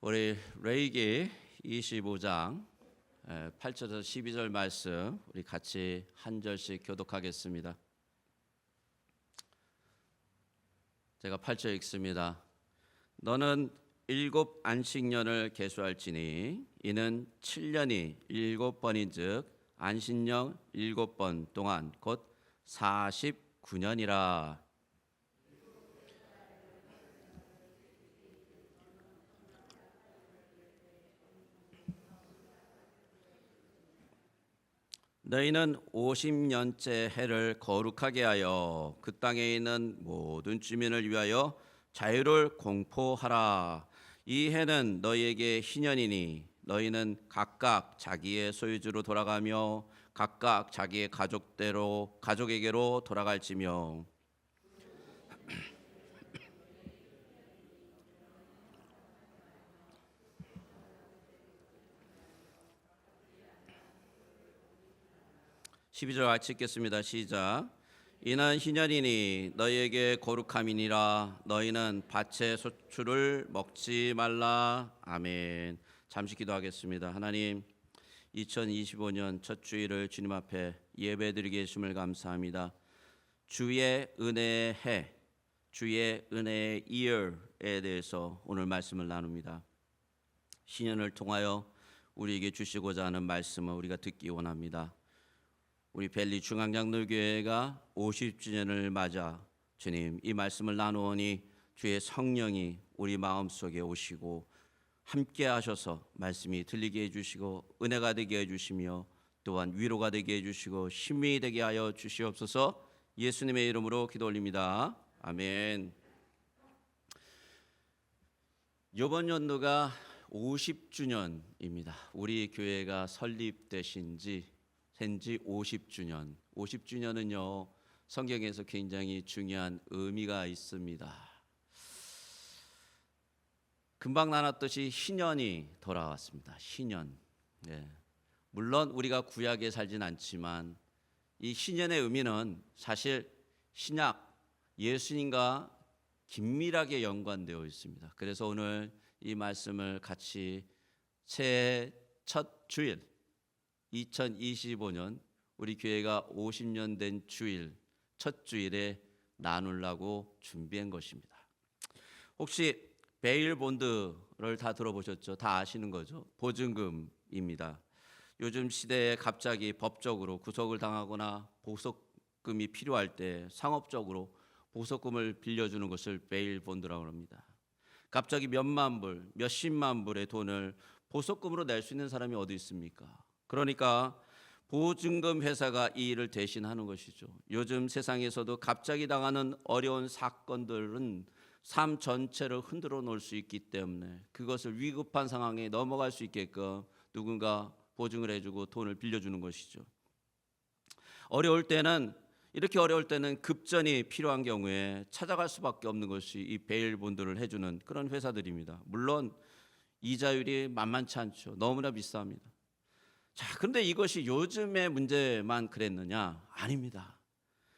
우리 레위기 25장 8절에서 12절 말씀 우리 같이 한 절씩 교독하겠습니다. 제가 8절 읽습니다. 너는 7 안식년을 계수할지니 이는 7년이 7번인즉 안식년 7번 동안 곧 49년이라. 너희는 50년째 해를 거룩하게 하여 그 땅에 있는 모든 주민을 위하여 자유를 공포하라. 이 해는 너희에게 희년이니 너희는 각각 자기의 소유주로 돌아가며 각각 자기의 가족에게로 돌아갈지며 12절 같이 읽겠습니다. 시작. 이는 희년이니 너희에게 거룩함이니라. 너희는 밭의 소출을 먹지 말라. 아멘. 잠시 기도하겠습니다. 하나님, 2025년 첫 주일을 주님 앞에 예배드리게 해주심을 감사합니다. 주의 은혜의 해, 주의 은혜의 year에 대해서 오늘 말씀을 나눕니다. 신년을 통하여 우리에게 주시고자 하는 말씀을 우리가 듣기 원합니다. 우리 벨리 중앙장로교회가 50주년을 맞아 주님 이 말씀을 나누오니 주의 성령이 우리 마음속에 오시고 함께 하셔서 말씀이 들리게 해주시고 은혜가 되게 해주시며 또한 위로가 되게 해주시고 힘이 되게 하여 주시옵소서. 예수님의 이름으로 기도 올립니다. 아멘. 이번 연도가 50주년입니다. 우리 교회가 설립되신 지 50주년. 50주년은요 성경에서 굉장히 중요한 의미가 있습니다. 금방 나눴듯이 희년이 돌아왔습니다. 희년. 네. 물론 우리가 구약에 살진 않지만 이 희년의 의미는 사실 신약 예수님과 긴밀하게 연관되어 있습니다. 그래서 오늘 이 말씀을 같이 새해 첫 주일 2025년 우리 교회가 50년 된 주일 첫 주일에 나누려고 준비한 것입니다. 혹시 베일 본드를 다 들어보셨죠? 다 아시는 거죠? 보증금입니다. 요즘 시대에 갑자기 법적으로 구속을 당하거나 보석금이 필요할 때 상업적으로 보석금을 빌려주는 것을 베일 본드라고 합니다. 갑자기 몇만 불, 몇십만 불의 돈을 보석금으로 낼 수 있는 사람이 어디 있습니까? 그러니까 보증금 회사가 이 일을 대신하는 것이죠. 요즘 세상에서도 갑자기 당하는 어려운 사건들은 삶 전체를 흔들어 놓을 수 있기 때문에 그것을 위급한 상황에 넘어갈 수 있게끔 누군가 보증을 해주고 돈을 빌려주는 것이죠. 이렇게 어려울 때는 급전이 필요한 경우에 찾아갈 수밖에 없는 것이 이 베일 본드를 해주는 그런 회사들입니다. 물론 이자율이 만만치 않죠. 너무나 비쌉니다. 자, 그런데 이것이 요즘의 문제만 그랬느냐? 아닙니다.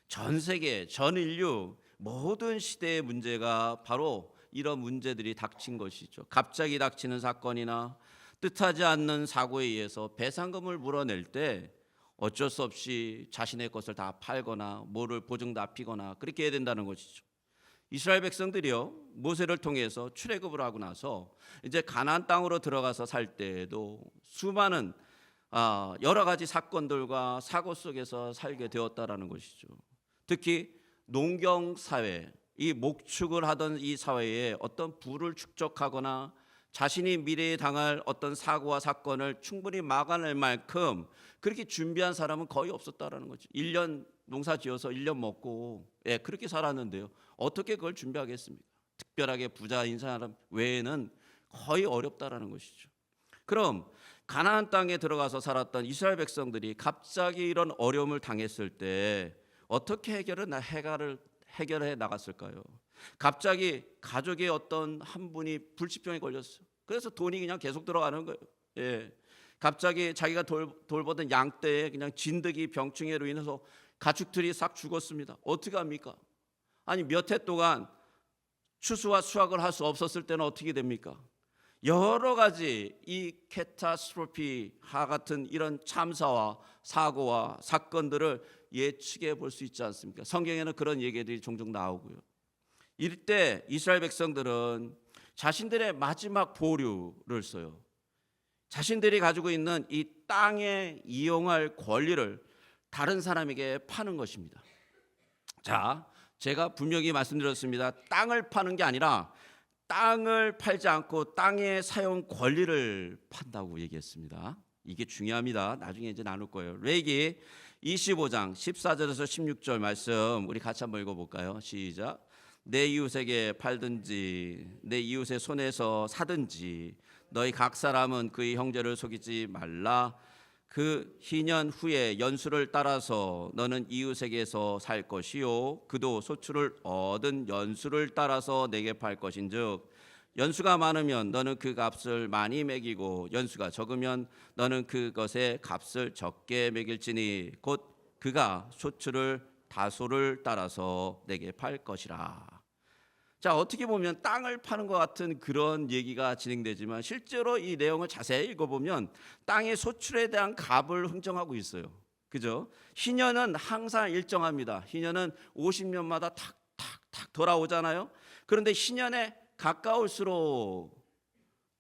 전 세계, 전 인류 모든 시대의 문제가 바로 이런 문제들이 닥친 것이죠. 갑자기 닥치는 사건이나 뜻하지 않는 사고에 의해서 배상금을 물어낼 때 어쩔 수 없이 자신의 것을 다 팔거나 뭐를 보증 납히거나 그렇게 해야 된다는 것이죠. 이스라엘 백성들이요 모세를 통해서 출애굽을 하고 나서 이제 가나안 땅으로 들어가서 살 때에도 수많은 여러 가지 사건들과 사고 속에서 살게 되었다라는 것이죠. 특히 농경 사회, 이 목축을 하던 이 사회에 어떤 부를 축적하거나 자신이 미래에 당할 어떤 사고와 사건을 충분히 막아낼 만큼 그렇게 준비한 사람은 거의 없었다라는 거죠. 1년 농사 지어서 1년 먹고 그렇게 살았는데요. 어떻게 그걸 준비하겠습니까? 특별하게 부자인 사람 외에는 거의 어렵다라는 것이죠. 그럼 가나안 땅에 들어가서 살았던 이스라엘 백성들이 갑자기 이런 어려움을 당했을 때 어떻게 해결해 나갔을까요? 갑자기 가족의 어떤 한 분이 불치병에 걸렸어요. 그래서 돈이 그냥 계속 들어가는 거예요. 갑자기 자기가 돌보던 양떼에 그냥 진드기 병충해로 인해서 가축들이 싹 죽었습니다. 어떻게 합니까? 아니 몇 해 동안 추수와 수확을 할 수 없었을 때는 어떻게 됩니까? 여러 가지 이 캐타스트로피하 같은 이런 참사와 사고와 사건들을 예측해 볼 수 있지 않습니까? 성경에는 그런 얘기들이 종종 나오고요. 이럴 때 이스라엘 백성들은 자신들의 마지막 보류를 써요. 자신들이 가지고 있는 이 땅에 이용할 권리를 다른 사람에게 파는 것입니다. 자, 제가 분명히 말씀드렸습니다. 땅을 파는 게 아니라 땅을 팔지 않고 땅의 사용 권리를 판다고 얘기했습니다. 이게 중요합니다. 나중에 이제 나눌 거예요. 레위기 25장 14절에서 16절 말씀 우리 같이 한번 읽어볼까요? 시작. 내 이웃에게 팔든지 내 이웃의 손에서 사든지 너희 각 사람은 그의 형제를 속이지 말라. 그 희년 후에 연수를 따라서 너는 이웃에게서 살 것이요 그도 소출을 얻은 연수를 따라서 내게 팔 것인즉 연수가 많으면 너는 그 값을 많이 매기고 연수가 적으면 너는 그것의 값을 적게 매길지니 곧 그가 소출을 다소를 따라서 내게 팔 것이라. 자, 어떻게 보면 땅을 파는 것 같은 그런 얘기가 진행되지만 실제로 이 내용을 자세히 읽어보면 땅의 소출에 대한 값을 흥정하고 있어요. 그죠? 희년은 항상 일정합니다. 희년은 50년마다 탁탁탁 돌아오잖아요. 그런데 희년에 가까울수록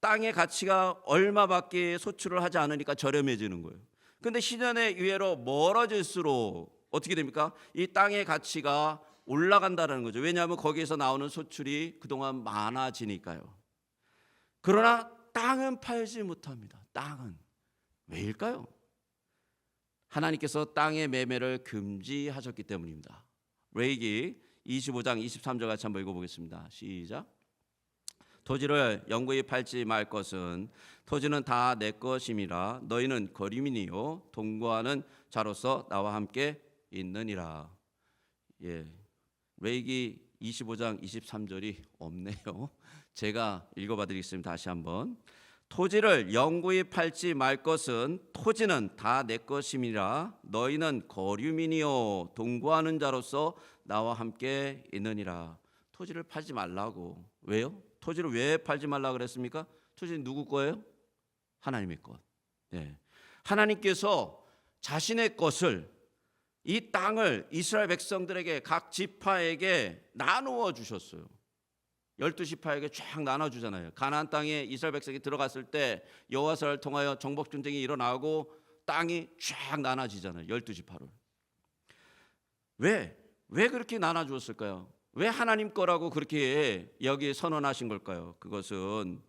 땅의 가치가 얼마밖에 소출을 하지 않으니까 저렴해지는 거예요. 그런데 희년의 이외로 멀어질수록 어떻게 됩니까? 이 땅의 가치가 올라간다는 거죠. 왜냐하면 거기에서 나오는 소출이 그동안 많아지니까요. 그러나 땅은 팔지 못합니다. 땅은 왜일까요? 하나님께서 땅의 매매를 금지하셨기 때문입니다. 레위기 25장 23절 같이 한번 읽어보겠습니다. 시작. 토지를 영구히 팔지 말 것은 토지는 다 내 것임이라 너희는 거류민이요 동거하는 자로서 나와 함께 있느니라. 예. 레위기 25장 23절이 없네요. 제가 읽어봐 드리겠습니다. 다시 한번. 토지를 영구히 팔지 말 것은 토지는 다 내 것임이라 너희는 거류민이요 동거하는 자로서 나와 함께 있느니라. 토지를 팔지 말라고. 왜요? 토지를 왜 팔지 말라 그랬습니까? 토지는 누구 거예요? 하나님의 것. 네. 하나님께서 자신의 것을 이 땅을 이스라엘 백성들에게 각 지파에게 나누어 주셨어요. 12지파에게 쫙 나눠주잖아요. 가나안 땅에 이스라엘 백성이 들어갔을 때 여호와서를 통하여 정복 전쟁이 일어나고 땅이 쫙 나눠지잖아요. 12지파로. 왜 그렇게 나눠주었을까요? 왜 하나님 거라고 그렇게 여기에 선언하신 걸까요? 그것은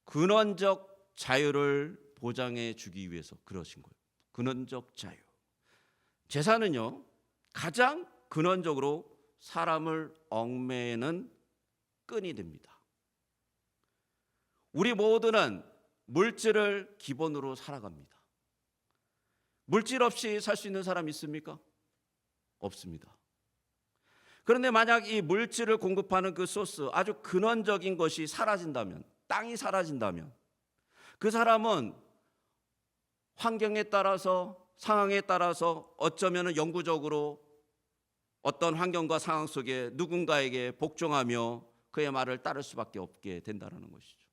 근원적 자유를 보장해 주기 위해서 그러신 거예요. 근원적 자유. 재산은요, 가장 근원적으로 사람을 얽매는 끈이 됩니다. 우리 모두는 물질을 기본으로 살아갑니다. 물질 없이 살 수 있는 사람 있습니까? 없습니다. 그런데 만약 이 물질을 공급하는 그 소스, 아주 근원적인 것이 사라진다면, 땅이 사라진다면 그 사람은 환경에 따라서 상황에 따라서 어쩌면 영구적으로 어떤 환경과 상황 속에 누군가에게 복종하며 그의 말을 따를 수밖에 없게 된다는 것이죠.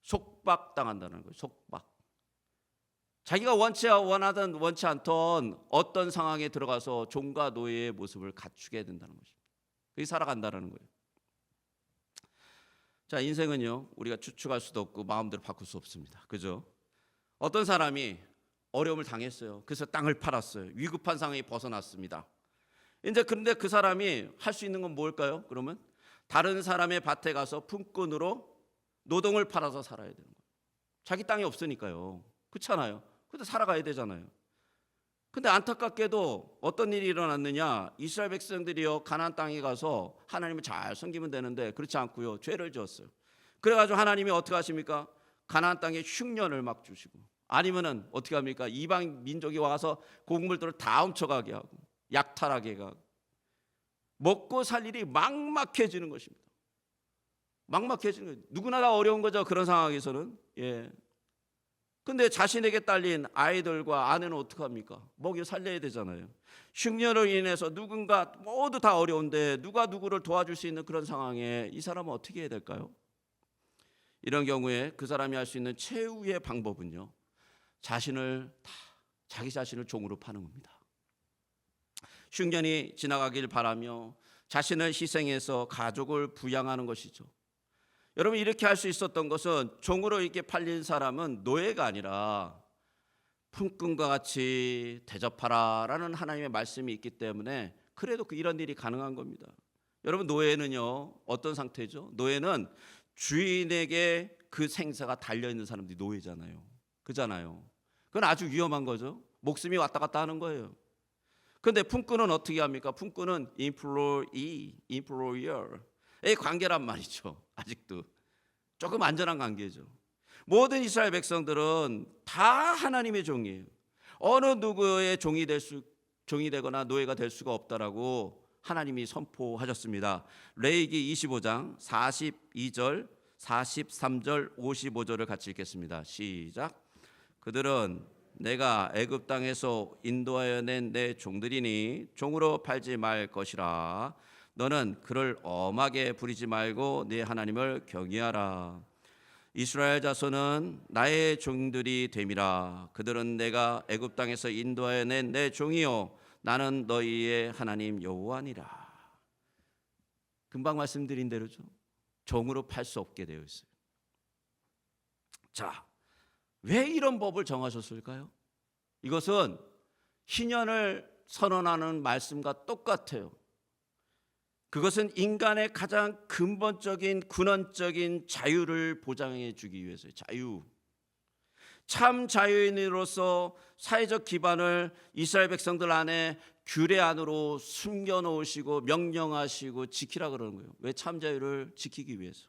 속박당한다는 거예요. 속박. 자기가 원하든 원치 않던 어떤 상황에 들어가서 종과 노예의 모습을 갖추게 된다는 것입니다. 그게 살아간다는 거예요. 자, 인생은요, 우리가 추측할 수도 없고 마음대로 바꿀 수 없습니다. 그죠? 어떤 사람이 어려움을 당했어요. 그래서 땅을 팔았어요. 위급한 상황이 벗어났습니다. 이제 그런데 그 사람이 할 수 있는 건 뭘까요? 그러면 다른 사람의 밭에 가서 품꾼으로 노동을 팔아서 살아야 되는 거예요. 자기 땅이 없으니까요. 그렇잖아요. 근데 살아가야 되잖아요. 근데 안타깝게도 어떤 일이 일어났느냐? 이스라엘 백성들이요, 가나안 땅에 가서 하나님을 잘 섬기면 되는데 그렇지 않고요, 죄를 지었어요. 그래가지고 하나님이 어떻게 하십니까? 가나안 땅에 흉년을 막 주시고, 아니면은 어떻게 합니까? 이방 민족이 와서 곡물들을 다 훔쳐가게 하고 약탈하게 하고 먹고 살 일이 막막해지는 것입니다. 막막해지는 거예요. 누구나 다 어려운 거죠. 그런 상황에서는. 예. 근데 자신에게 딸린 아이들과 아내는 어떻게 합니까? 먹여 살려야 되잖아요. 흉년으로 인해서 누군가 모두 다 어려운데 누가 누구를 도와줄 수 있는 그런 상황에 이 사람은 어떻게 해야 될까요? 이런 경우에 그 사람이 할 수 있는 최후의 방법은요, 자기 자신을 종으로 파는 겁니다. 흉년이 지나가길 바라며 자신을 희생해서 가족을 부양하는 것이죠. 여러분, 이렇게 할 수 있었던 것은, 종으로 이렇게 팔린 사람은 노예가 아니라 품꾼과 같이 대접하라라는 하나님의 말씀이 있기 때문에 그래도 이런 일이 가능한 겁니다. 여러분, 노예는요 어떤 상태죠? 노예는 주인에게 그 생사가 달려있는 사람들이 노예잖아요. 그잖아요. 그건 아주 위험한 거죠. 목숨이 왔다 갔다 하는 거예요. 그런데 품꾼은 어떻게 합니까? 품꾼은 employer의 관계란 말이죠. 아직도 조금 안전한 관계죠. 모든 이스라엘 백성들은 다 하나님의 종이에요. 어느 누구의 종이 되거나 노예가 될 수가 없다라고 하나님이 선포하셨습니다. 레위기 25장 42절, 43절, 55절을 같이 읽겠습니다. 시작. 그들은 내가 애굽 땅에서 인도하여 낸 내 종들이니 종으로 팔지 말 것이라. 너는 그를 엄하게 부리지 말고 네 하나님을 경외하라. 이스라엘 자손은 나의 종들이 됨이라. 그들은 내가 애굽 땅에서 인도하여 낸 내 종이요 나는 너희의 하나님 여호와니라. 금방 말씀드린 대로죠. 종으로 팔 수 없게 되어 있어요. 자, 왜 이런 법을 정하셨을까요? 이것은 희년을 선언하는 말씀과 똑같아요. 그것은 인간의 가장 근본적인 근원적인 자유를 보장해 주기 위해서요. 자유. 참 자유인으로서 사회적 기반을 이스라엘 백성들 안에 규례 안으로 숨겨놓으시고 명령하시고 지키라 그러는 거예요. 왜? 참 자유를 지키기 위해서.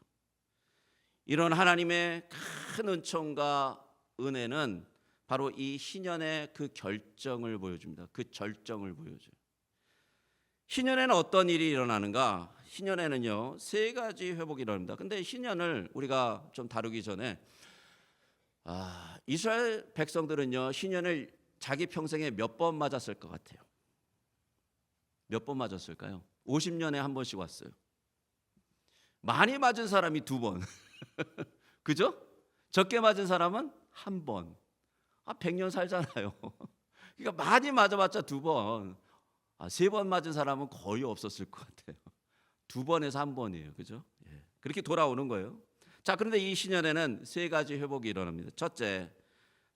이런 하나님의 큰 은총과 은혜는 바로 이 희년의 그 결정을 보여줍니다. 그 절정을 보여줘요. 희년에는 어떤 일이 일어나는가? 희년에는요 세 가지 회복이 일어납니다. 근데 희년을 우리가 좀 다루기 전에 이스라엘 백성들은요 희년을 자기 평생에 몇 번 맞았을 것 같아요? 몇 번 맞았을까요? 50년에 한 번씩 왔어요. 많이 맞은 사람이 2번. 그죠? 적게 맞은 사람은 1번. 100년 살잖아요. 그러니까 많이 맞아봤자 2번. 3번 맞은 사람은 거의 없었을 것 같아요. 2번에서 1번이에요. 그죠? 예. 그렇게 돌아오는 거예요. 자, 그런데 이 시년에는 3가지 회복이 일어납니다.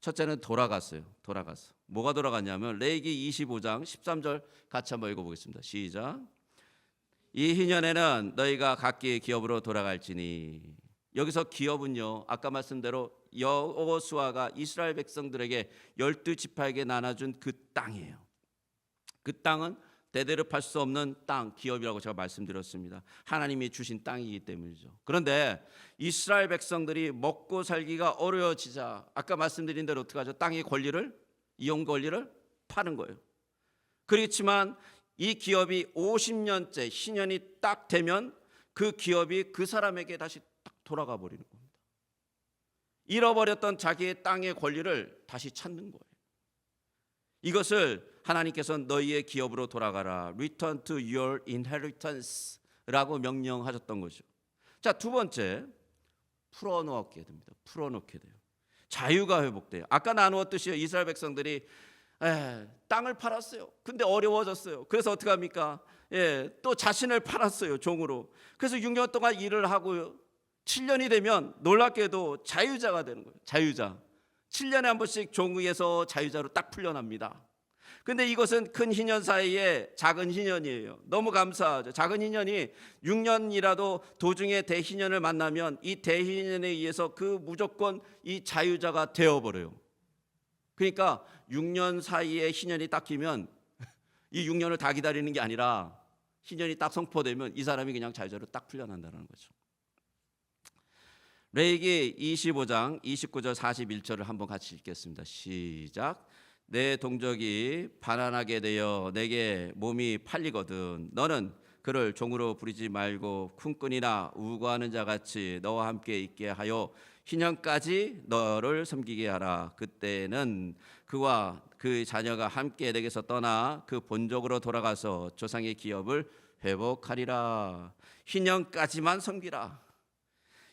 첫째는 돌아갔어요. 돌아갔어. 뭐가 돌아갔냐면 레위기 25장 13절 같이 한번 읽어보겠습니다. 시작. 이 희년에는 너희가 각기 기업으로 돌아갈지니. 여기서 기업은요 아까 말씀대로 여호수아가 이스라엘 백성들에게 12지파에게 나눠준 그 땅이에요. 그 땅은 대대로 팔 수 없는 땅, 기업이라고 제가 말씀드렸습니다. 하나님이 주신 땅이기 때문이죠. 그런데 이스라엘 백성들이 먹고 살기가 어려워지자 아까 말씀드린 대로 어떻게 하죠? 땅의 권리를, 이용 권리를 파는 거예요. 그렇지만 이 기업이 50년째 희년이 딱 되면 그 기업이 그 사람에게 다시 딱 돌아가 버리는 겁니다. 잃어버렸던 자기의 땅의 권리를 다시 찾는 거예요. 이것을 하나님께서 너희의 기업으로 돌아가라. Return to your inheritance라고 명령하셨던 거죠. 자, 2번째, 풀어놓게 됩니다. 풀어놓게 돼요. 자유가 회복돼요. 아까 나누었듯이 이스라엘 백성들이 땅을 팔았어요. 근데 어려워졌어요. 그래서 어떻게 합니까? 또 자신을 팔았어요. 종으로. 그래서 6년 동안 일을 하고요. 7년이 되면 놀랍게도 자유자가 되는 거예요. 자유자. 7년에 한 번씩 종에서 자유자로 딱 풀려납니다. 근데 이것은 큰 희년 사이에 작은 희년이에요. 너무 감사하죠. 작은 희년이 6년이라도 도중에 대희년을 만나면 이 대희년에 의해서 그 무조건 이 자유자가 되어버려요. 그러니까 6년 사이에 희년이 딱 끼면 이 6년을 다 기다리는 게 아니라 희년이 딱 선포되면 이 사람이 그냥 자유자로 딱 풀려난다는 거죠. 레위기 25장 29절 41절을 한번 같이 읽겠습니다. 시작. 내 동족이 반환하게 되어 내게 몸이 팔리거든 너는 그를 종으로 부리지 말고 쿵꾼이나 우고하는 자같이 너와 함께 있게 하여 희년까지 너를 섬기게 하라. 그때는 그와 그 자녀가 함께 내게서 떠나 그 본족으로 돌아가서 조상의 기업을 회복하리라. 희년까지만 섬기라.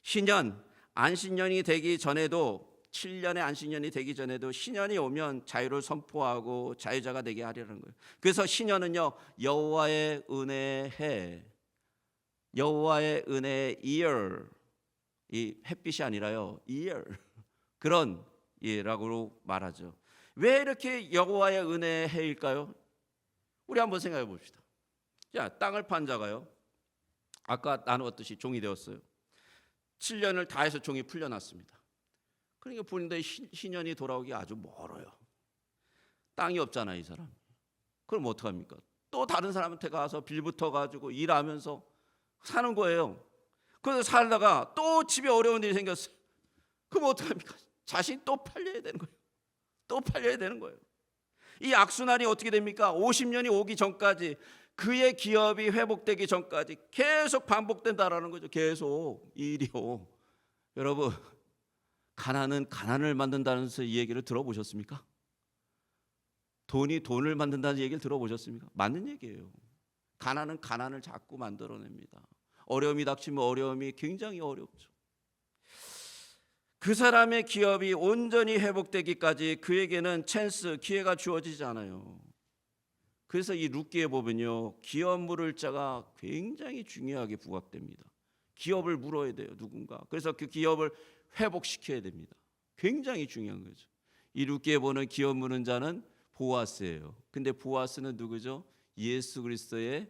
희년 안식년이 되기 전에도 7년의 안식년이 되기 전에도 신년이 오면 자유를 선포하고 자유자가 되게 하려는 거예요. 그래서 신년은요 여호와의 은혜해, 여호와의 은혜 year, 이 햇빛이 아니라요 year, 그런 예라고 말하죠. 왜 이렇게 여호와의 은혜의 해일까요? 우리 한번 생각해 봅시다. 자, 땅을 판 자가요, 아까 나누었듯이 종이 되었어요. 7년을 다 해서 종이 풀려났습니다. 그러니까 본인의 신년이 돌아오기 아주 멀어요. 땅이 없잖아요, 이 사람. 그럼 어떡합니까? 또 다른 사람한테 가서 빌붙어 가지고 일하면서 사는 거예요. 그래서 살다가 또 집에 어려운 일이 생겼어요. 그럼 어떡합니까? 자신이 또 팔려야 되는 거예요. 또 팔려야 되는 거예요. 이 악순환이 어떻게 됩니까? 50년이 오기 전까지, 그의 기업이 회복되기 전까지 계속 반복된다라는 거죠. 계속 이 일이요. 여러분, 가난은 가난을 만든다는 이 얘기를 들어보셨습니까? 돈이 돈을 만든다는 얘기를 들어보셨습니까? 맞는 얘기예요. 가난은 가난을 자꾸 만들어냅니다. 어려움이 닥치면 어려움이 굉장히 어렵죠. 그 사람의 기업이 온전히 회복되기까지 그에게는 찬스, 기회가 주어지지 않아요. 그래서 이 룻기에 보면요, 기업 물을 자가 굉장히 중요하게 부각됩니다. 기업을 물어야 돼요, 누군가. 그래서 그 기업을 회복시켜야 됩니다. 굉장히 중요한 거죠. 이 룻기에 보는 기업 무는 자는 보아스예요. 근데 보아스는 누구죠? 예수 그리스도의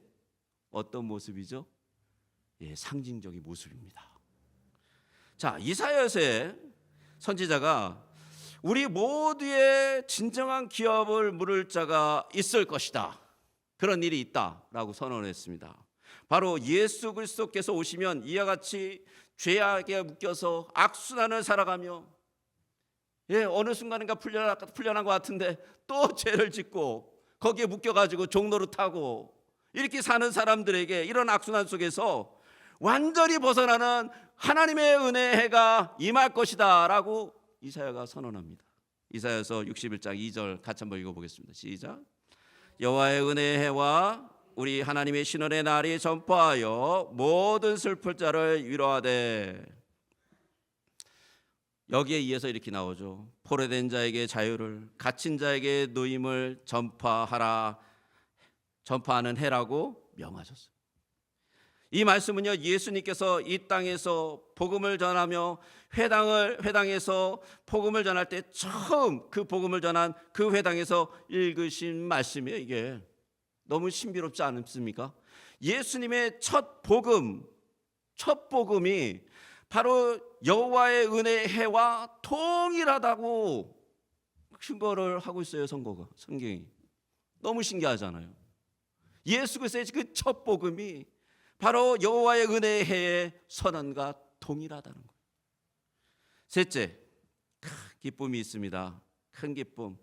어떤 모습이죠? 예, 상징적인 모습입니다. 자, 이사야서의 선지자가 우리 모두의 진정한 기업을 물을 자가 있을 것이다, 그런 일이 있다라고 선언했습니다. 바로 예수 그리스도께서 오시면 이와 같이 죄악에 묶여서 악순환을 살아가며, 예, 어느 순간인가 풀려난 것 같은데 또 죄를 짓고 거기에 묶여가지고 종노릇하고 이렇게 사는 사람들에게 이런 악순환 속에서 완전히 벗어나는 하나님의 은혜의 해가 임할 것이다 라고 이사야가 선언합니다. 이사야서 61장 2절 같이 한번 읽어보겠습니다. 시작. 여호와의 은혜의 해와 우리 하나님의 신원의 날이 전파하여 모든 슬플 자를 위로하되, 여기에 이어서 이렇게 나오죠. 포로된 자에게 자유를, 갇힌 자에게 노임을 전파하는 해라고 명하셨어요. 이 말씀은요, 예수님께서 이 땅에서 복음을 전하며 회당에서 복음을 전할 때 처음 그 복음을 전한 그 회당에서 읽으신 말씀이에요. 이게 너무 신비롭지 않습니까? 예수님의 첫 복음이 바로 여호와의 은혜의 해와 동일하다고 증거를 하고 있어요. 성경이 너무 신기하잖아요. 예수 그리스도의 그 첫 복음이 바로 여호와의 은혜의 해의 선언과 동일하다는 거예요. 셋째, 기쁨이 있습니다. 큰 기쁨.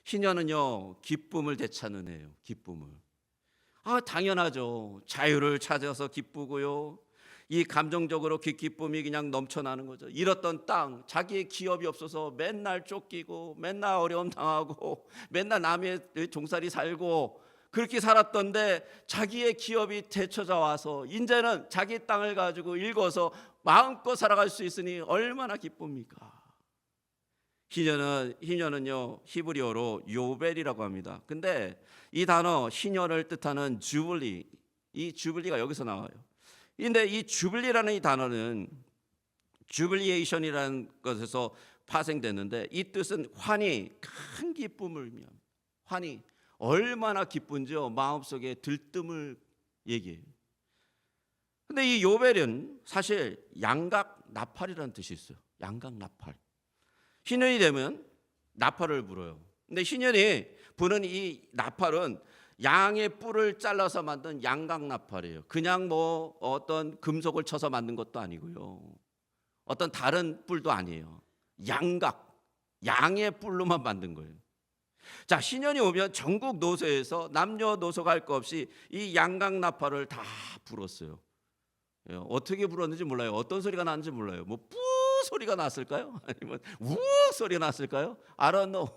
희년은요, 기쁨을 되찾는 해예요. 기쁨을. 당연하죠. 자유를 찾아서 기쁘고요. 이 감정적으로 기쁨이 그냥 넘쳐나는 거죠. 잃었던 땅, 자기의 기업이 없어서 맨날 쫓기고 맨날 어려움 당하고 맨날 남의 종살이 살고 그렇게 살았던데 자기의 기업이 되찾아 와서 이제는 자기 땅을 가지고 읽어서 마음껏 살아갈 수 있으니 얼마나 기쁩니까? 희년은요 히브리어로 요벨이라고 합니다. 근데 이 단어 희년을 뜻하는 주블리, 이 주블리가 여기서 나와요. 근데 이 주블리라는 이 단어는 주블리에이션이라는 것에서 파생됐는데 이 뜻은 환희, 큰 기쁨을 의미합니다. 환희, 얼마나 기쁜지요, 마음속에 들뜸을 얘기해요. 근데 이 요벨은 사실 양각 나팔이라는 뜻이 있어요. 양각 나팔. 희년이 되면 나팔을 불어요. 근데 희년이 부는 이 나팔은 양의 뿔을 잘라서 만든 양각 나팔이에요. 그냥 뭐 어떤 금속을 쳐서 만든 것도 아니고요, 어떤 다른 뿔도 아니에요. 양의 뿔로만 만든 거예요. 자, 신년이 오면 전국 노소에서 남녀노소가 할 것 없이 이 양각 나팔을 다 불었어요. 어떻게 불었는지 몰라요. 어떤 소리가 나는지 몰라요. 뭐 뿌 소리가 났을까요? 아니면 우 소리가 났을까요? I don't know.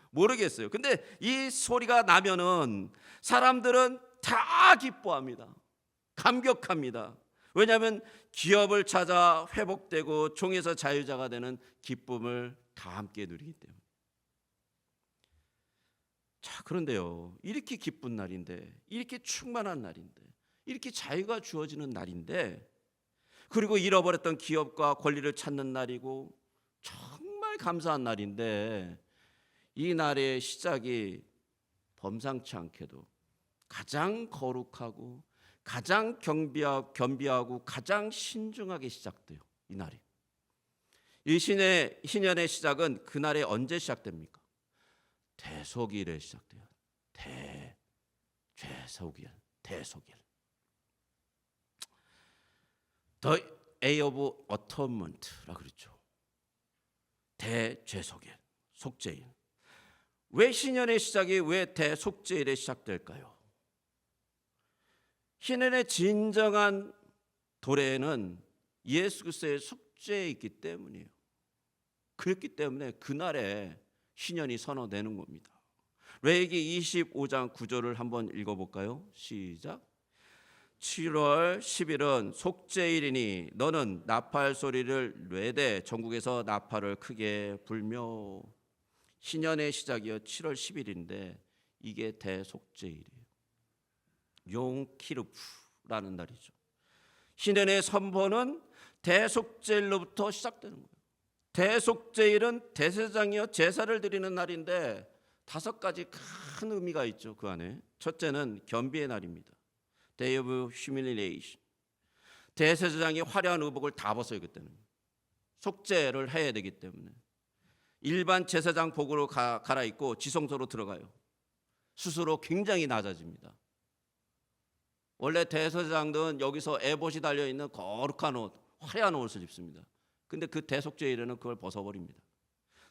모르겠어요. 근데 이 소리가 나면은 사람들은 다 기뻐합니다. 감격합니다. 왜냐하면 기업을 찾아 회복되고 종에서 자유자가 되는 기쁨을 다 함께 누리기 때문에. 자, 그런데요, 이렇게 기쁜 날인데, 이렇게 충만한 날인데, 이렇게 자유가 주어지는 날인데, 그리고 잃어버렸던 기업과 권리를 찾는 날이고 정말 감사한 날인데, 이 날의 시작이 범상치 않게도 가장 거룩하고 가장 겸비하고 가장 신중하게 시작돼요. 이 날이. 이 신년의 시작은 그날에 언제 시작됩니까? 대속일에 시작돼요. 대죄속일, 대속일. The Day of Atonement라고 그랬죠. 대죄속일, 속죄일. 왜 신년의 시작이 왜 대속죄일에 시작될까요? 신년의 진정한 도래는 예수 그리스도의 속죄에 있기 때문이에요. 그렇기 때문에 그날에 신년이 선언되는 겁니다. 레위기 25장 9절을 한번 읽어볼까요? 시작. 7월 10일은 속죄일이니 너는 나팔 소리를 내되 전국에서 나팔을 크게 불며. 신년의 시작이요 7월 10일인데 이게 대속죄일이에요. 용키르프라는 날이죠. 신년의 선포는 대속죄일로부터 시작되는 거예요. 대속죄일은 대제사장이요 제사를 드리는 날인데 5가지 큰 의미가 있죠. 그 안에 첫째는 겸비의 날입니다. Day of Humiliation. 대제사장이 화려한 의복을 다 벗어요. 그때는 속죄를 해야 되기 때문에 일반 제사장 복으로 갈아입고 지성소로 들어가요. 스스로 굉장히 낮아집니다. 원래 대제사장들은 여기서 에봇이 달려있는 거룩한 옷, 화려한 옷을 입습니다. 근데 그 대속죄일에는 그걸 벗어버립니다.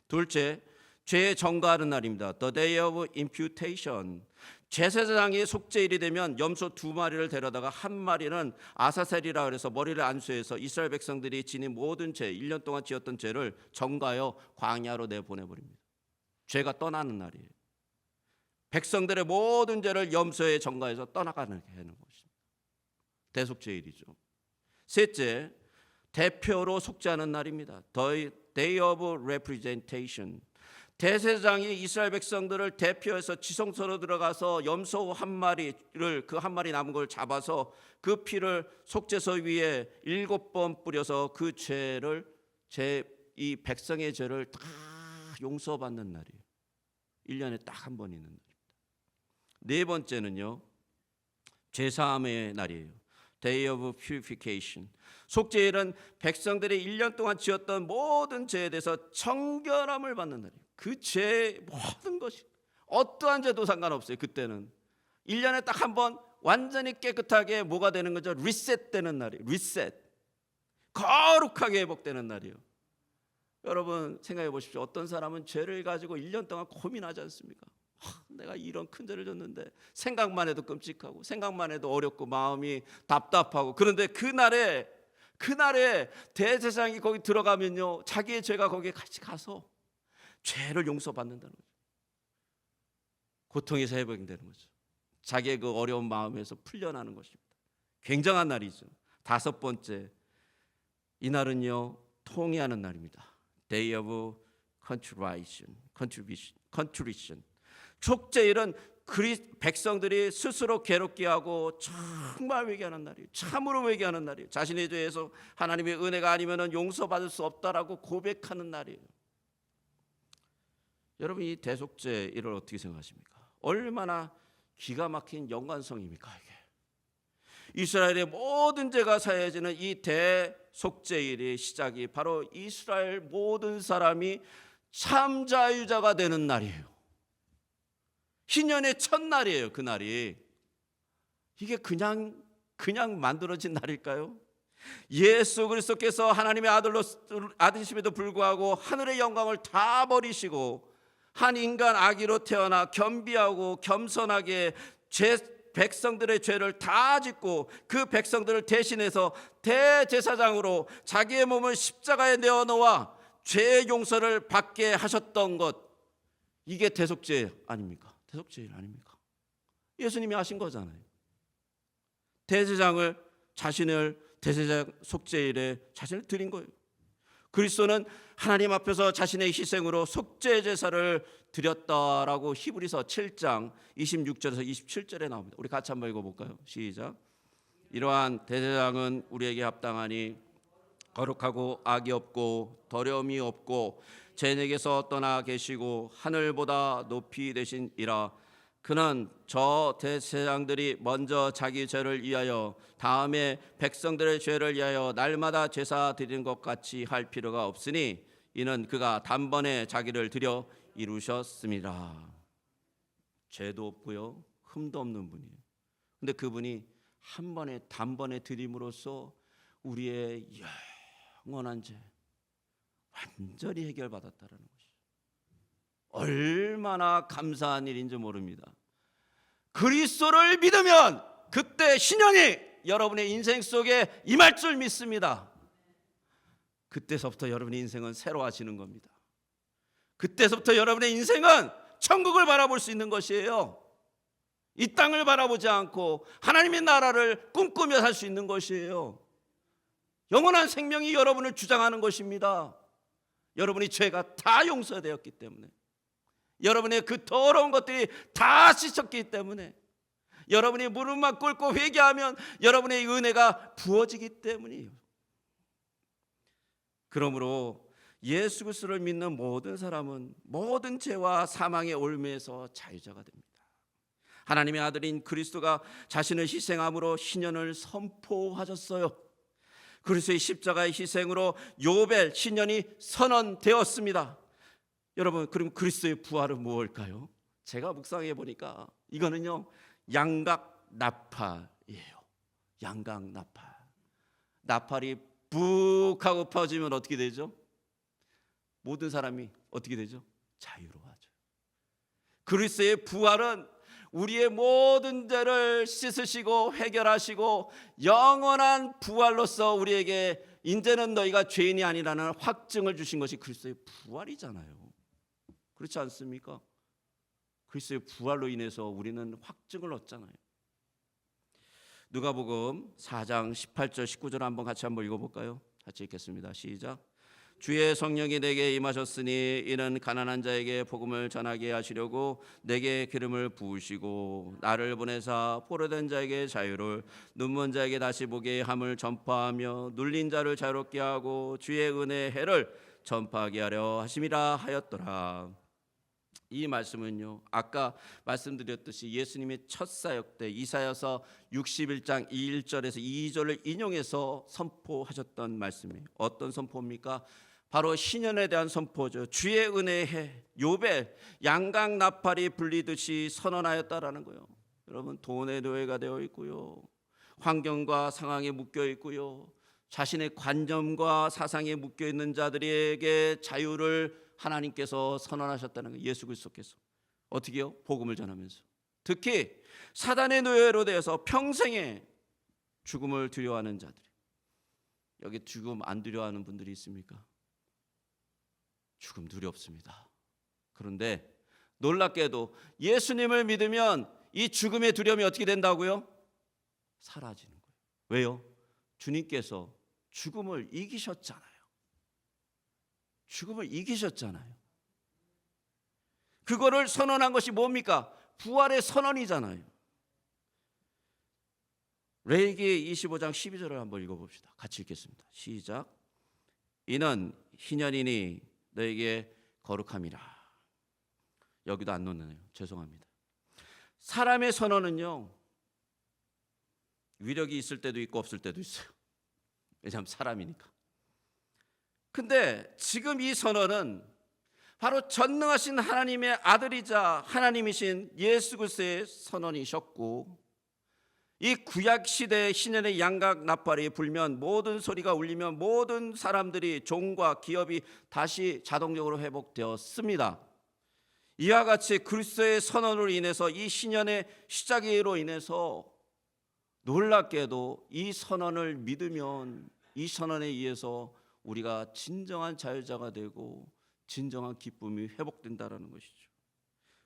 둘째, 죄의 전가하는 날입니다. The Day of Imputation. 제사장이 속죄일이 되면 염소 2마리를 데려다가 한 마리는 아사셀이라 그래서 머리를 안수해서 이스라엘 백성들이 지닌 모든 죄, 1년 동안 지었던 죄를 전가하여 광야로 내보내버립니다. 죄가 떠나는 날이에요. 백성들의 모든 죄를 염소에 전가해서 떠나가는 것입니다. 대속죄일이죠. 셋째, 대표로 속죄하는 날입니다. The Day of Representation. 대제사장이 이스라엘 백성들을 대표해서 지성소로 들어가서 염소 한 마리를 그 한 마리 남은 걸 잡아서 그 피를 속죄소 위에 7번 뿌려서 그 죄를 이 백성의 죄를 다 용서받는 날이에요. 1년에 딱 한 번 있는 날입니다. 네 번째는요, 죄사함의 날이에요. Day of Purification. 속죄일은 백성들이 1년 동안 지었던 모든 죄에 대해서 청결함을 받는 날이에요. 그 죄 모든 것이 어떠한 죄도 상관없어요. 그때는 1년에 딱 한 번 완전히 깨끗하게 뭐가 되는 거죠? 리셋되는 날이에요. 리셋. 거룩하게 회복되는 날이에요. 여러분 생각해 보십시오. 어떤 사람은 죄를 가지고 1년 동안 고민하지 않습니까? 내가 이런 큰 죄를 졌는데 생각만 해도 끔찍하고 생각만 해도 어렵고 마음이 답답하고. 그런데 그날에 대제사장이 거기 들어가면요, 자기의 죄가 거기에 같이 가서 죄를 용서받는다는 거죠. 고통에서 회복이 되는 거죠. 자기의 그 어려운 마음에서 풀려나는 것입니다. 굉장한 날이죠. 5번째, 이 날은요 통회하는 날입니다. Day of Contrition. 속죄일은 백성들이 스스로 괴롭게 하고 정말 회개하는 날이에요. 참으로 회개하는 날이에요. 자신의 죄에서 하나님의 은혜가 아니면 용서받을 수 없다라고 고백하는 날이에요. 여러분, 이 대속죄일을 어떻게 생각하십니까? 얼마나 기가 막힌 연관성입니까? 이게 이스라엘의 모든 죄가 사해지는 이 대속죄일의 시작이 바로 이스라엘 모든 사람이 참 자유자가 되는 날이에요. 신년의 첫날이에요. 그날이. 이게 그냥 만들어진 날일까요? 예수 그리스도께서 하나님의 아들이심에도 불구하고 하늘의 영광을 다 버리시고 한 인간 아기로 태어나 겸비하고 겸손하게 백성들의 죄를 다 짓고 그 백성들을 대신해서 대제사장으로 자기의 몸을 십자가에 내어놓아 죄의 용서를 받게 하셨던 것, 이게 대속죄 아닙니까? 대속죄일 아닙니까? 예수님이 하신 거잖아요. 대제사장을 자신을 대제사장 속죄일에 자신을 드린 거예요. 그리스도는 하나님 앞에서 자신의 희생으로 속죄 제사를 드렸다라고 히브리서 7장 26절에서 27절에 나옵니다. 우리 같이 한번 읽어볼까요? 시작. 이러한 대제사장은 우리에게 합당하니 거룩하고 악이 없고 더러움이 없고 죄인에게서 떠나 계시고 하늘보다 높이 되신 이라. 그는 저 대제사장들이 먼저 자기 죄를 위하여 다음에 백성들의 죄를 위하여 날마다 제사 드리는 것 같이 할 필요가 없으니 이는 그가 단번에 자기를 드려 이루셨습니다. 죄도 없고요, 흠도 없는 분이에요. 근데 그분이 한 번에 단번에 드림으로써 우리의 영원한 죄 완전히 해결받았다는 것이죠. 얼마나 감사한 일인지 모릅니다. 그리스도를 믿으면 그때 신령이 여러분의 인생 속에 임할 줄 믿습니다. 그때서부터 여러분의 인생은 새로워지는 겁니다. 그때서부터 여러분의 인생은 천국을 바라볼 수 있는 것이에요. 이 땅을 바라보지 않고 하나님의 나라를 꿈꾸며 살 수 있는 것이에요. 영원한 생명이 여러분을 주장하는 것입니다. 여러분이 죄가 다 용서되었기 때문에, 여러분의 그 더러운 것들이 다 씻었기 때문에, 여러분이 무릎만 꿇고 회개하면 여러분의 은혜가 부어지기 때문이에요. 그러므로 예수 그리스도를 믿는 모든 사람은 모든 죄와 사망의 올무에서 자유자가 됩니다. 하나님의 아들인 그리스도가 자신을 희생함으로 신년을 선포하셨어요. 그리스도의 십자가의 희생으로 요벨 신년이 선언되었습니다. 여러분, 그럼 그리스도의 부활은 무엇일까요? 제가 묵상해 보니까 이거는요, 양각 나팔이에요. 양각 나팔. 나팔이 북 하고 퍼지면 어떻게 되죠? 모든 사람이 어떻게 되죠? 자유로워져. 그리스도의 부활은 우리의 모든 죄를 씻으시고 해결하시고 영원한 부활로서 우리에게 이제는 너희가 죄인이 아니라는 확증을 주신 것이 그리스도의 부활이잖아요. 그렇지 않습니까? 그리스도의 부활로 인해서 우리는 확증을 얻잖아요. 누가복음 4장 18절 19절 같이 한번 읽어볼까요? 같이 읽겠습니다. 시작. 주의 성령이 내게 임하셨으니 이는 가난한 자에게 복음을 전하게 하시려고 내게 기름을 부으시고 나를 보내사 포로된 자에게 자유를, 눈먼 자에게 다시 보게 함을 전파하며 눌린 자를 자유롭게 하고 주의 은혜의 해를 전파하게 하려 하심이라 하였더라. 이 말씀은요, 아까 말씀드렸듯이 예수님의 첫 사역 때 이사야서 61장 1절에서 2절을 인용해서 선포하셨던 말씀이에요. 어떤 선포입니까? 바로 신년에 대한 선포죠. 주의 은혜의 해, 요벨, 양각 나팔이 불리듯이 선언하였다라는 거예요. 여러분, 돈의 노예가 되어 있고요, 환경과 상황에 묶여 있고요, 자신의 관념과 사상에 묶여 있는 자들에게 자유를 하나님께서 선언하셨다는 거예요. 예수 그리스도께서 어떻게요? 복음을 전하면서. 특히 사단의 노예로 되어서 평생에 죽음을 두려워하는 자들, 여기 죽음 안 두려워하는 분들이 있습니까? 죽음 두렵습니다. 그런데 놀랍게도 예수님을 믿으면 이 죽음의 두려움이 어떻게 된다고요? 사라지는 거예요. 왜요? 주님께서 죽음을 이기셨잖아요. 죽음을 이기셨잖아요. 그거를 선언한 것이 뭡니까? 부활의 선언이잖아요. 레위기 25장 12절을 한번 읽어봅시다. 같이 읽겠습니다. 시작. 이는 희년이니 너에게 거룩함이라. 여기도 안 넣네요. 죄송합니다. 사람의 선언은요, 위력이 있을 때도 있고 없을 때도 있어요. 왜냐하면 사람이니까. 근데 지금 이 선언은 바로 전능하신 하나님의 아들이자 하나님이신 예수 그리스도의 선언이셨고, 이 구약 시대의 신년의 양각 나팔이 불면, 모든 소리가 울리면 모든 사람들이, 종과 기업이 다시 자동적으로 회복되었습니다. 이와 같이 그리스도의 선언으로 인해서, 이 신년의 시작으로 인해서 놀랍게도 이 선언을 믿으면 이 선언에 의해서 우리가 진정한 자유자가 되고 진정한 기쁨이 회복된다는 것이죠.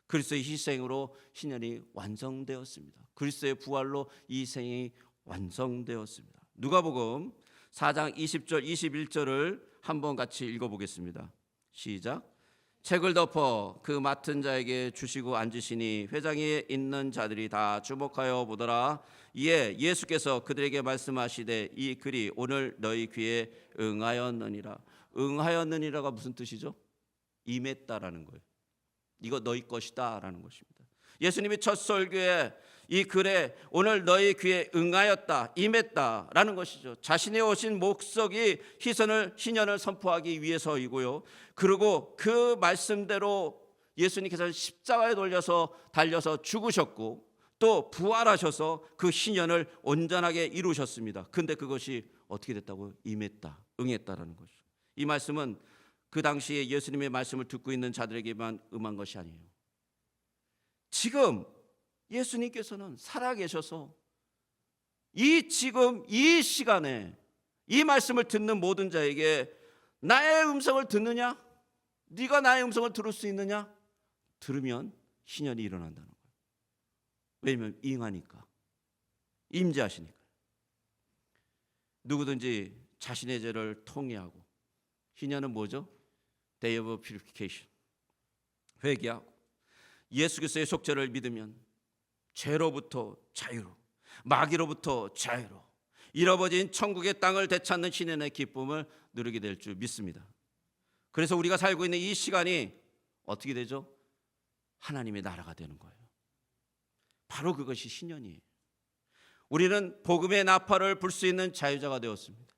그리스도의 희생으로 신년이 완성되었습니다. 그리스도의 부활로 이 생이 완성되었습니다. 누가복음 4장 20절 21절을 한번 같이 읽어보겠습니다. 시작. 책을 덮어 그 맡은 자에게 주시고 앉으시니 회당에 있는 자들이 다 주목하여 보더라. 이에 예수께서 그들에게 말씀하시되 이 글이 오늘 너희 귀에 응하였느니라. 응하였느니라가 무슨 뜻이죠? 임했다라는 거예요. 이거 너희 것이다 라는 것입니다. 예수님이 첫 설교에 이 글에 오늘 너희 귀에 응하였다, 임했다 라는 것이죠. 자신이 오신 목적이 신년을 선포하기 위해서이고요. 그리고 그 말씀대로 예수님께서는 십자가에 달려서 죽으셨고 또 부활하셔서 그 신년을 온전하게 이루셨습니다. 근데 그것이 어떻게 됐다고요? 임했다, 응했다라는 거죠. 이 말씀은 그 당시에 예수님의 말씀을 듣고 있는 자들에게만 임한 것이 아니에요. 지금 예수님께서는 살아계셔서 지금 이 시간에 이 말씀을 듣는 모든 자에게 나의 음성을 듣느냐? 네가 나의 음성을 들을 수 있느냐? 들으면 신년이 일어난다는 거예요. 왜냐하면 응하니까, 임재하시니까. 누구든지 자신의 죄를 통회하고, 신년은 뭐죠? Day of Purification, 회개하고 예수 그리스도의 속죄를 믿으면 죄로부터 자유로, 마귀로부터 자유로, 잃어버린 천국의 땅을 되찾는 신년의 기쁨을 누리게 될 줄 믿습니다. 그래서 우리가 살고 있는 이 시간이 어떻게 되죠? 하나님의 나라가 되는 거예요. 바로 그것이 신년이에요. 우리는 복음의 나팔을 불 수 있는 자유자가 되었습니다.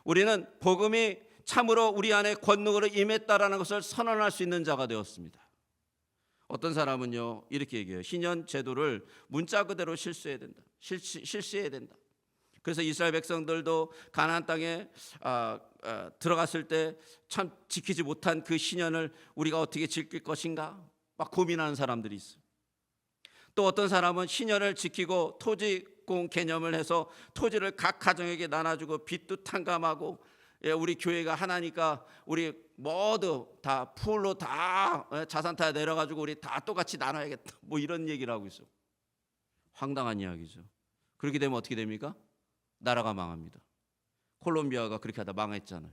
우리는 복음이 참으로 우리 안에 권능으로 임했다라는 것을 선언할 수 있는 자가 되었습니다. 어떤 사람은요 이렇게 얘기해요. 신년 제도를 문자 그대로 실수해야 된다. 그래서 이스라엘 백성들도 가나안 땅에 들어갔을 때 참 지키지 못한 그 신년을 우리가 어떻게 지킬 것인가 막 고민하는 사람들이 있어요. 또 어떤 사람은 신년을 지키고 토지공 개념을 해서 토지를 각 가정에게 나눠주고 빚도 탕감하고, 우리 교회가 하나니까 우리 모두 다 풀로 다 자산 다 내려가지고 우리 다 똑같이 나눠야겠다, 뭐 이런 얘기를 하고 있어요. 황당한 이야기죠. 그렇게 되면 어떻게 됩니까? 나라가 망합니다. 콜롬비아가 그렇게 하다 망했잖아요.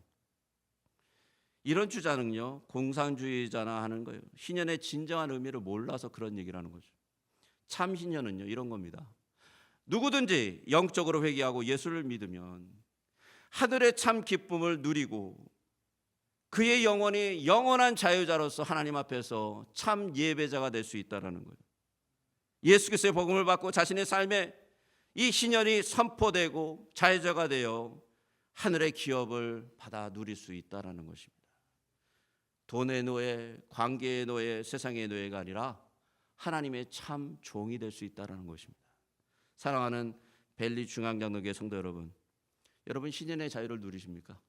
이런 주장은요 공산주의자나 하는 거예요. 신년의 진정한 의미를 몰라서 그런 얘기를 하는 거죠. 참 신년은요 이런 겁니다. 누구든지 영적으로 회개하고 예수를 믿으면 하늘의 참 기쁨을 누리고 그의 영혼이 영원한 자유자로서 하나님 앞에서 참 예배자가 될 수 있다는 거예요. 예수 그리스도의 복음을 받고 자신의 삶에 이 신년이 선포되고 자유자가 되어 하늘의 기업을 받아 누릴 수 있다는 것입니다. 돈의 노예, 관계의 노예, 세상의 노예가 아니라 하나님의 참 종이 될 수 있다는 것입니다. 사랑하는 벨리 중앙장로교회 성도 여러분, 여러분 신년의 자유를 누리십니까?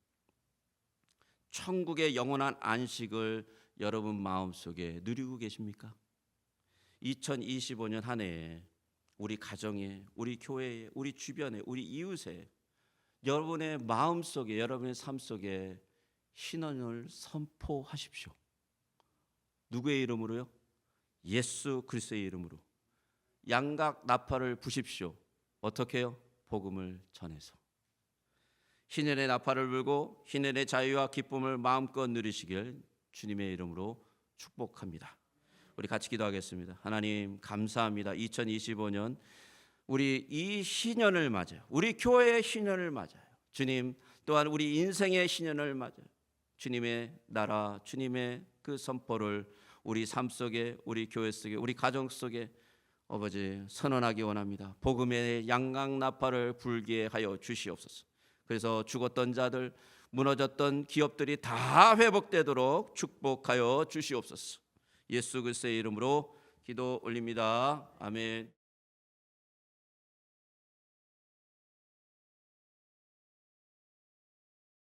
천국의 영원한 안식을 여러분 마음속에 누리고 계십니까? 2025년 한 해에 우리 가정에, 우리 교회에, 우리 주변에, 우리 이웃에 여러분의 마음속에, 여러분의 삶 속에 신년을 선포하십시오. 누구의 이름으로요? 예수 그리스도의 이름으로 양각 나팔을 부십시오. 어떻게 해요? 복음을 전해서 신년의 나팔을 불고 신년의 자유와 기쁨을 마음껏 누리시길 주님의 이름으로 축복합니다. 우리 같이 기도하겠습니다. 하나님 감사합니다. 2025년 우리 이 신년을 맞아요. 우리 교회의 신년을 맞아요. 주님 또한 우리 인생의 신년을 맞아요. 주님의 나라, 주님의 그 선포를 우리 삶 속에, 우리 교회 속에, 우리 가정 속에 아버지 선언하기 원합니다. 복음의 양각 나팔을 불게 하여 주시옵소서. 그래서 죽었던 자들, 무너졌던 기업들이 다 회복되도록 축복하여 주시옵소서. 예수 그리스도의 이름으로 기도 올립니다. 아멘.